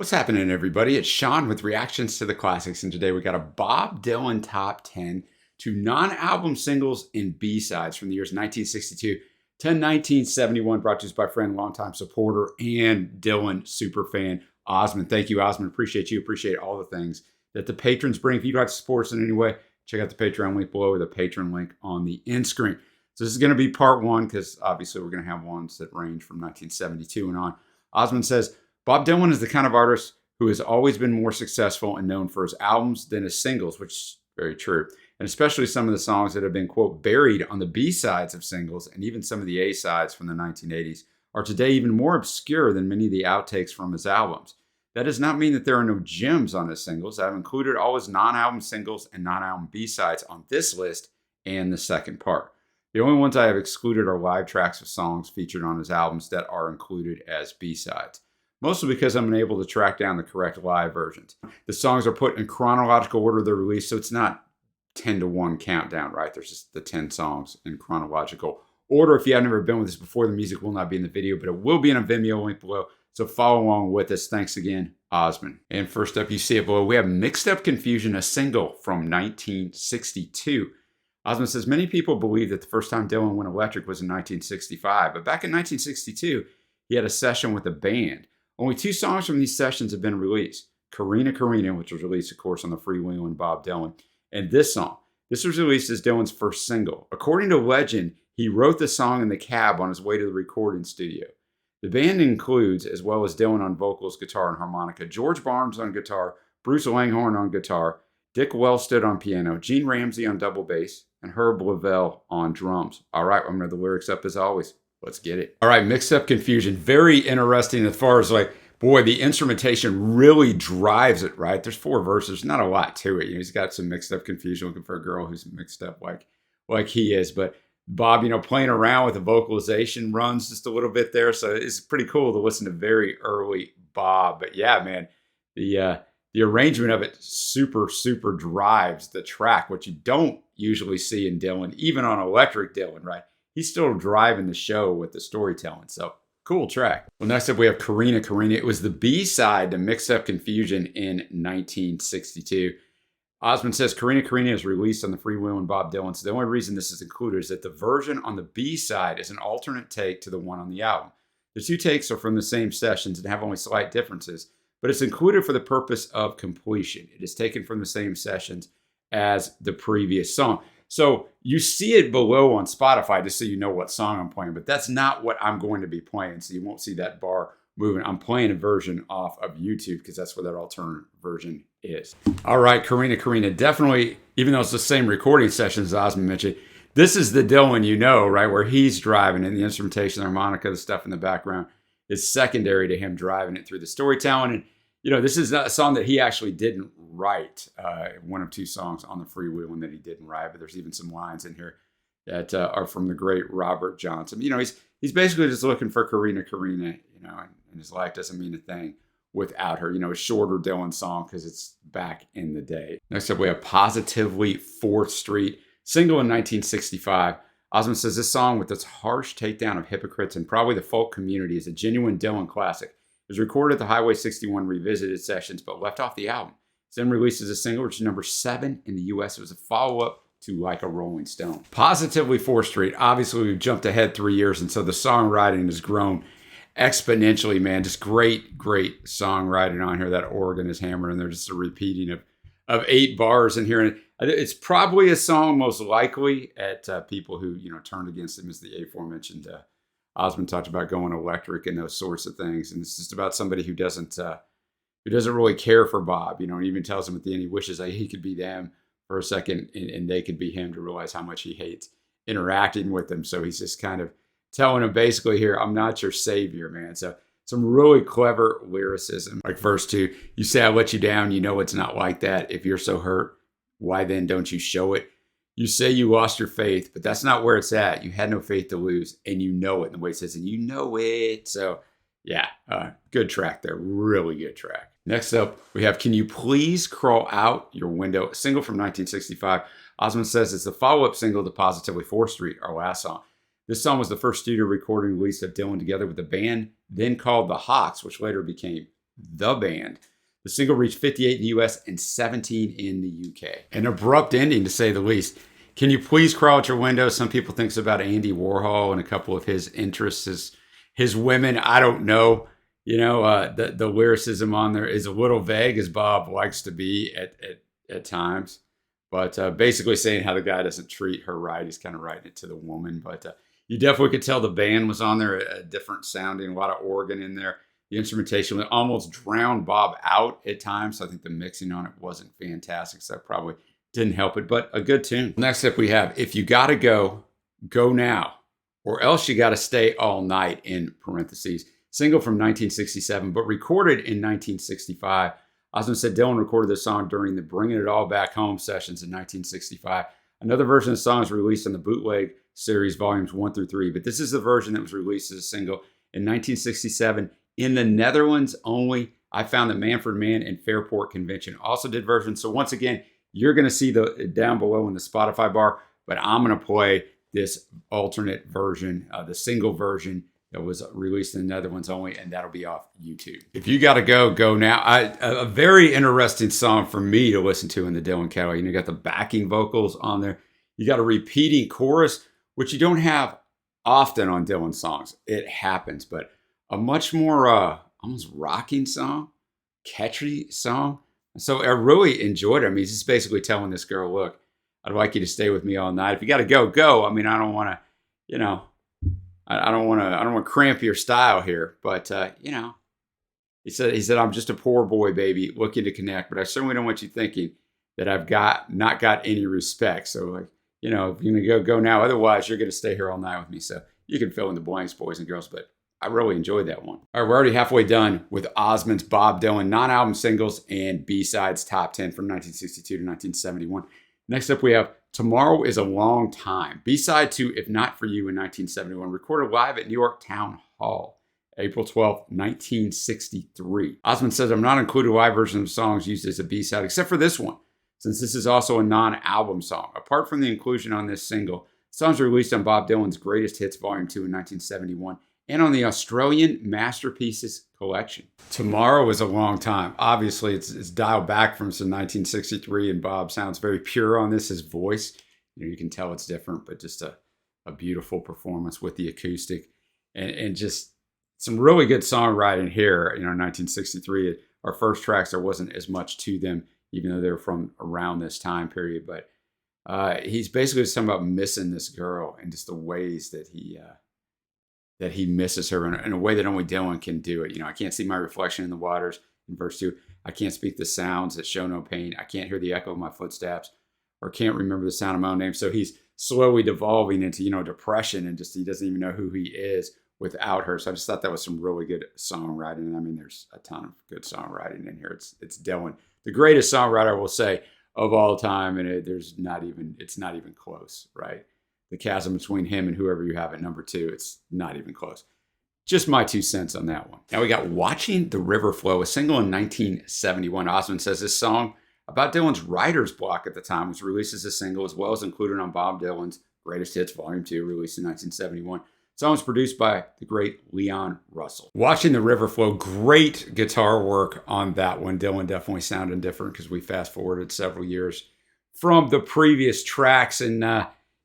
What's happening, everybody? It's Sean with Reactions to the Classics, and today we got a Bob Dylan Top 10 to non-album singles and B-sides from the years 1962 to 1971, brought to us by friend, longtime supporter, and Dylan superfan, Osmond. Thank you, Osmond. Appreciate you. Appreciate all the things that the patrons bring. If you'd like to support us in any way, check out the Patreon link below or the Patreon link on the end screen. So this is going to be part one because obviously we're going to have ones that range from 1972 and on. Osmond says, Bob Dylan is the kind of artist who has always been more successful and known for his albums than his singles, which is very true. And especially some of the songs that have been, quote, buried on the B-sides of singles and even some of the A-sides from the 1980s are today even more obscure than many of the outtakes from his albums. That does not mean that there are no gems on his singles. I've included all his non-album singles and non-album B-sides on this list and the second part. The only ones I have excluded are live tracks of songs featured on his albums that are included as B-sides. Mostly because I'm unable to track down the correct live versions. The songs are put in chronological order of their release, so it's not 10-to-1 countdown, right? There's just the 10 songs in chronological order. If you have never been with us before, the music will not be in the video, but it will be in a Vimeo link below. So follow along with us. Thanks again, Osmond. And first up, you see it below, we have Mixed Up Confusion, a single from 1962. Osmond says, many people believe that the first time Dylan went electric was in 1965, but back in 1962, he had a session with a band. Only 2 songs from these sessions have been released. Karina Karina, which was released, of course, on the freewheeling Bob Dylan, and this song. This was released as Dylan's first single. According to legend, he wrote the song in the cab on his way to the recording studio. The band includes, as well as Dylan on vocals, guitar, and harmonica, George Barnes on guitar, Bruce Langhorne on guitar, Dick Wellstead on piano, Gene Ramsey on double bass, and Herb Lavelle on drums. All right, I'm going to have the lyrics up as always. Let's get it. All right, Mixed Up Confusion. Very interesting as far as like, boy, the instrumentation really drives it, right? There's 4 verses, not a lot to it. You know, he's got some mixed up confusion looking for a girl who's mixed up like he is. But Bob, you know, playing around with the vocalization runs just a little bit there. So it's pretty cool to listen to very early Bob. But yeah, man, the arrangement of it super drives the track, which you don't usually see in Dylan, even on electric Dylan, right? He's still driving the show with the storytelling. So cool track. Well, next up we have Karina Karina. It was the B-side to Mixed Up Confusion in 1962. Osmond says Karina Karina is released on the freewheeling Bob Dylan. So the only reason this is included is that the version on the B-side is an alternate take to the one on the album. The 2 takes are from the same sessions and have only slight differences, but it's included for the purpose of completion. It is taken from the same sessions as the previous song. So you see it below on Spotify just so you know what song I'm playing, but that's not what I'm going to be playing. So you won't see that bar moving. I'm playing a version off of YouTube because that's where that alternate version is. All right, Karina Karina, definitely, even though it's the same recording sessions as Osmond mentioned, this is the Dylan you know, right, where he's driving and the instrumentation, the harmonica, the stuff in the background is secondary to him driving it through the storytelling. And you know, this is a song that he actually didn't write, one of 2 songs on the freewheeling that he didn't write, but there's even some lines in here that are from the great Robert Johnson. You know, he's basically just looking for Karina Karina, you know, and his life doesn't mean a thing without her. You know, a shorter Dylan song because it's back in the day. Next up, we have Positively 4th Street, single in 1965. Osmond says this song, with its harsh takedown of hypocrites and probably the folk community, is a genuine Dylan classic. It was recorded at the Highway 61 Revisited sessions, but left off the album. It's then released as a single, which is number 7 in the US. It was a follow-up to Like a Rolling Stone. Positively 4th Street. Obviously, we've jumped ahead 3 years, and so the songwriting has grown exponentially, man. Just great songwriting on here. That organ is hammered, and there's just a repeating of 8 bars in here. And it's probably a song most likely at people who, you know, turned against him, as the aforementioned Osmond talked about going electric and those sorts of things. And it's just about somebody who doesn't really care for Bob, you know, and even tells him at the end he wishes that he could be them for a second and they could be him, to realize how much he hates interacting with them. So he's just kind of telling him basically here, I'm not your savior, man. So some really clever lyricism. Like verse 2, you say I let you down, you know it's not like that. If you're so hurt, why then don't you show it? You say you lost your faith, but that's not where it's at. You had no faith to lose, and you know it. And the way it says, and you know it. So, yeah, good track there. Really good track. Next up, we have Can You Please Crawl Out Your Window, a single from 1965. Osmond says it's the follow-up single to Positively 4th Street, our last song. This song was the first studio recording release of Dylan together with the band then called the Hawks, which later became The Band. The single reached 58 in the US and 17 in the UK. An abrupt ending, to say the least. Can you please crawl out your window? Some people think it's about Andy Warhol and a couple of his interests, his women. I don't know. The lyricism on there is a little vague, as Bob likes to be at times. But basically saying how the guy doesn't treat her right. He's kind of writing it to the woman. But you definitely could tell the band was on there, a different sounding, a lot of organ in there. The instrumentation almost drowned Bob out at times. So I think the mixing on it wasn't fantastic. So that probably didn't help it, but a good tune. Next up we have If You Gotta Go, Go Now, or else you gotta stay all night, in parentheses. Single from 1967, but recorded in 1965. Osmond said Dylan recorded this song during the Bringing It All Back Home sessions in 1965. Another version of the song was released on the Bootleg series volumes 1 through 3, but this is the version that was released as a single in 1967 in the Netherlands only. I found that Manfred Mann and Fairport Convention also did versions. So once again, you're going to see the down below in the Spotify bar, but I'm going to play this alternate version, the single version that was released in the Netherlands only, and that'll be off YouTube. If You Gotta Go, Go Now. A very interesting song for me to listen to in the Dylan catalog. You got the backing vocals on there. You got a repeating chorus, which you don't have often on Dylan songs. It happens, but a much more almost rocking song, catchy song. So I really enjoyed it. I mean, he's just basically telling this girl, look, I'd like you to stay with me all night. If you got to go, go. I mean, I don't want to, I don't want to cramp your style here. But, he said, I'm just a poor boy, baby, looking to connect. But I certainly don't want you thinking that I've not got any respect. So, like, if you're going to go now. Otherwise, you're going to stay here all night with me. So you can fill in the blanks, boys and girls. But I really enjoyed that one. All right, we're already halfway done with Osmond's Bob Dylan non-album singles and B-sides top 10 from 1962 to 1971. Next up, we have Tomorrow Is a Long Time, B-side to If Not For You in 1971, recorded live at New York Town Hall, April 12th, 1963. Osmond says, I'm not including a live version of songs used as a B-side, except for this one, since this is also a non-album song. Apart from the inclusion on this single, songs were released on Bob Dylan's Greatest Hits Volume 2 in 1971, and on the Australian Masterpieces collection. Tomorrow Is a Long Time. Obviously, it's dialed back from some 1963, and Bob sounds very pure on this. His voice, you can tell it's different, but just a beautiful performance with the acoustic, and just some really good songwriting here. 1963, our first tracks, there wasn't as much to them, even though they were from around this time period. But he's basically just talking about missing this girl and just the ways that he misses her in a way that only Dylan can do it. I can't see my reflection in the waters in verse 2. I can't speak the sounds that show no pain. I can't hear the echo of my footsteps, or can't remember the sound of my own name. So he's slowly devolving into, depression, and just he doesn't even know who he is without her. So I just thought that was some really good songwriting. I mean, there's a ton of good songwriting in here. It's Dylan, the greatest songwriter, I will say, of all time, and it's not even close, right? The chasm between him and whoever you have at number 2, it's not even close. Just my 2 cents on that one. Now we got Watching the River Flow, a single in 1971. Osmond says this song, about Dylan's writer's block at the time, was released as a single, as well as included on Bob Dylan's Greatest Hits Volume 2, released in 1971. The song was produced by the great Leon Russell. Watching the River Flow, great guitar work on that one. Dylan definitely sounded different because we fast forwarded several years from the previous tracks, and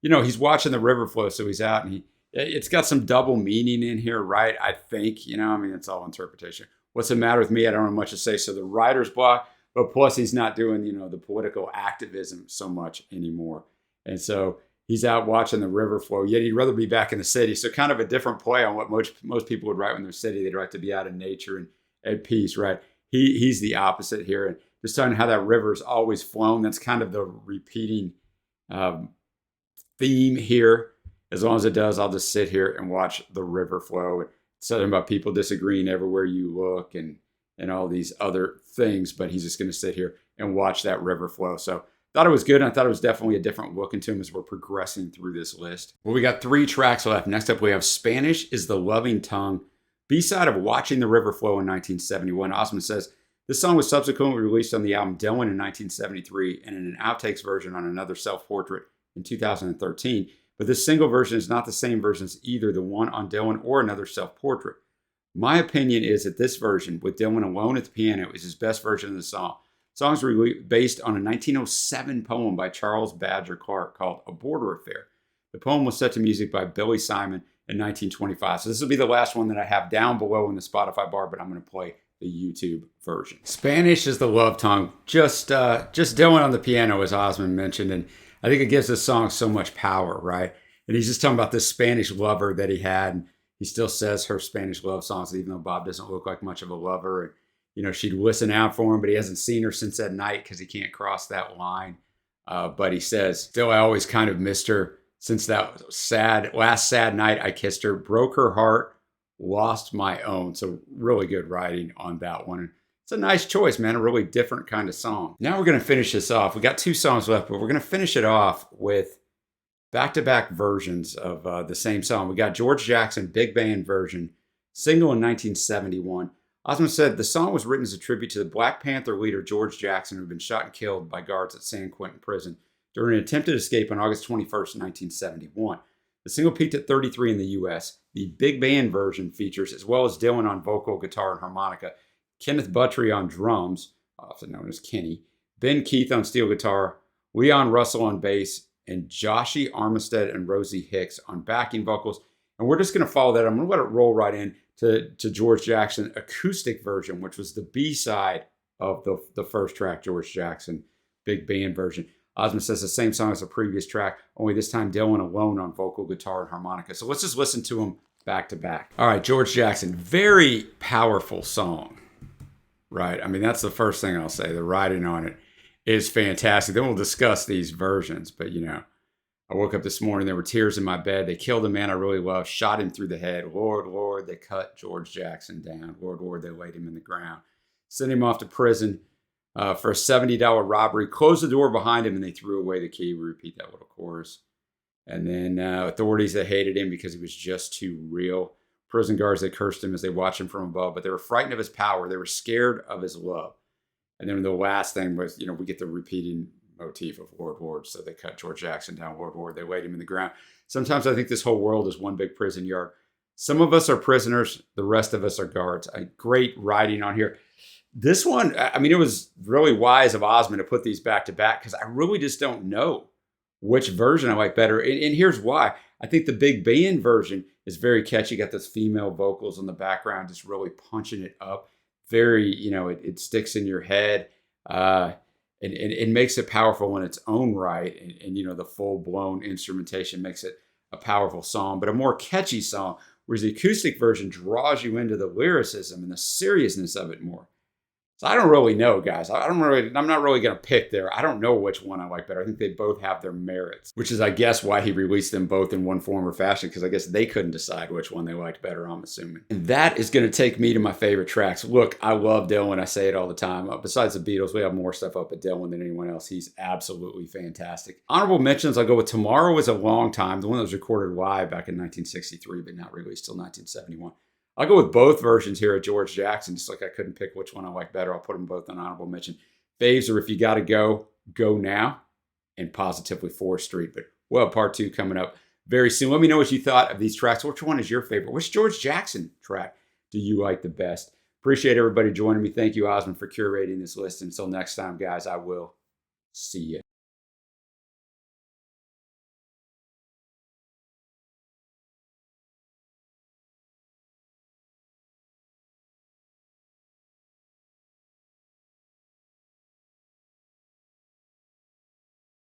he's watching the river flow, so he's out, and it's got some double meaning in here, right? I think, it's all interpretation. What's the matter with me? I don't have much to say. So the writer's block, but plus he's not doing, the political activism so much anymore. And so he's out watching the river flow, yet he'd rather be back in the city. So kind of a different play on what most people would write when they're city. They'd write to be out in nature and at peace, right? He's the opposite here. And just talking how that river's always flown. That's kind of the repeating theme here. As long as it does, I'll just sit here and watch the river flow. It's something about people disagreeing everywhere you look and all these other things, but he's just going to sit here and watch that river flow. So thought it was good, and I thought it was definitely a different look into him as we're progressing through this list. Well, we got 3 tracks left. Next up, we have Spanish is the Loving Tongue, B-side of Watching the River Flow in 1971. Osmond says, this song was subsequently released on the album Dylan in 1973 and in an outtakes version on Another Self-Portrait in 2013. But this single version is not the same version as either the one on Dylan or Another Self-Portrait. My opinion is that this version, with Dylan alone at the piano, is his best version of the song. The song is based on a 1907 poem by Charles Badger Clark called A Border Affair. The poem was set to music by Billy Simon in 1925. So this will be the last one that I have down below in the Spotify bar, but I'm going to play the YouTube version. Spanish is the love tongue. Just Dylan on the piano, as Osmond mentioned, and I think it gives this song so much power, right? And he's just talking about this Spanish lover that he had. And he still says her Spanish love songs, even though Bob doesn't look like much of a lover. And, you know, she'd listen out for him, but he hasn't seen her since that night because he can't cross that line. But he says, still, I always kind of missed her since that last sad night I kissed her, broke her heart, lost my own. So really good writing on that one. It's a nice choice, man. A really different kind of song. Now we're going to finish this off. We got 2 songs left, but we're going to finish it off with back-to-back versions of the same song. We got George Jackson, big band version, single in 1971. Osmond said the song was written as a tribute to the Black Panther leader George Jackson, who had been shot and killed by guards at San Quentin Prison during an attempted escape on August 21st, 1971. The single peaked at 33 in the U.S. The big band version features, as well as Dylan on vocal, guitar, and harmonica, Kenneth Buttrey on drums, often known as Kenny, Ben Keith on steel guitar, Leon Russell on bass, and Joshie Armistead and Rosie Hicks on backing vocals. And we're just going to follow that. I'm going to let it roll right in to George Jackson acoustic version, which was the B-side of the first track, George Jackson, big band version. Osmond says the same song as the previous track, only this time Dylan alone on vocal, guitar, and harmonica. So let's just listen to them back to back. All right, George Jackson, very powerful song, right? I mean, that's the first thing I'll say. The writing on it is fantastic. Then we'll discuss these versions, but you know, I woke up this morning, there were tears in my bed. They killed a man I really loved, shot him through the head. Lord, Lord, they cut George Jackson down. Lord, Lord, they laid him in the ground. Sent him off to prison for a $70 robbery. Closed the door behind him and they threw away the key. We repeat that little chorus. And then authorities that hated him because he was just too real. Prison guards that cursed him as they watched him from above, but they were frightened of his power. They were scared of his love. And then the last thing was, you know, we get the repeating motif of Lord, Lord. So they cut George Jackson down, Lord, Lord. They laid him in the ground. Sometimes I think this whole world is one big prison yard. Some of us are prisoners. The rest of us are guards. Great writing on here. This one, I mean, it was really wise of Osmond to put these back to back because I really just don't know which version I like better. And here's why. I think the big band version is very catchy. Got those female vocals in the background, just really punching it up. Very, you know, it sticks in your head. And it makes it powerful in its own right. And, you know, the full-blown instrumentation makes it a powerful song, but a more catchy song, whereas the acoustic version draws you into the lyricism and the seriousness of it more. So I don't really know, guys. I'm not really going to pick there. I don't know which one I like better. I think they both have their merits, which is, I guess, why he released them both in one form or fashion, because I guess they couldn't decide which one they liked better, I'm assuming. And that is going to take me to my favorite tracks. Look, I love Dylan. I say it all the time. Besides the Beatles, we have more stuff up at Dylan than anyone else. He's absolutely fantastic. Honorable mentions, I'll go with Tomorrow Is a Long Time, the one that was recorded live back in 1963, but not released till 1971. I'll go with both versions here of George Jackson, just like I couldn't pick which one I like better. I'll put them both on honorable mention. Faves are If You Gotta Go, Go Now, and Positively 4th Street. But we'll have part 2 coming up very soon. Let me know what you thought of these tracks. Which one is your favorite? Which George Jackson track do you like the best? Appreciate everybody joining me. Thank you, Osmond, for curating this list. Until next time, guys, I will see you.